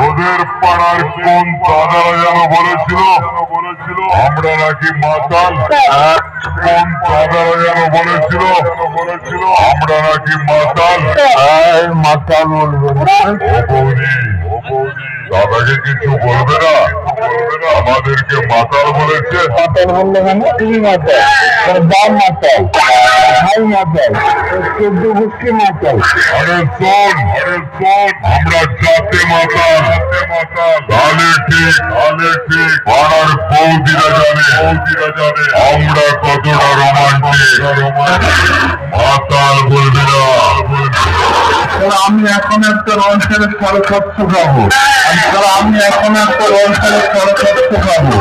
ওদের পাড়ার কোন দাদারা যেন বলেছিল আমরা নাকি মাতাল। কোন দাদারা যেন বলেছিল আমরা নাকি মাতাল। মাতাল বলবে দাদাকে কিছু বলবে না, আমাদেরকে মাতাল বলেছে। মাতাল বললে মানে তুমি মাতাল, দাম মাতাল, ভাই মাতাল, চোদ্দ গোষ্ঠী মাতাল। আরে শোন আমরা জাতে মাতাল। তাহলে ঠিক পাড়ার বৌদিরা জানে আমরা কতটা রোমান্টিক। মাতাল বলবি না। আমি এখন একটা রঞ্চের সরস্বত্ব খাবো। আমি এখন একটা রঞ্চের সরস্বত্ব খাবো।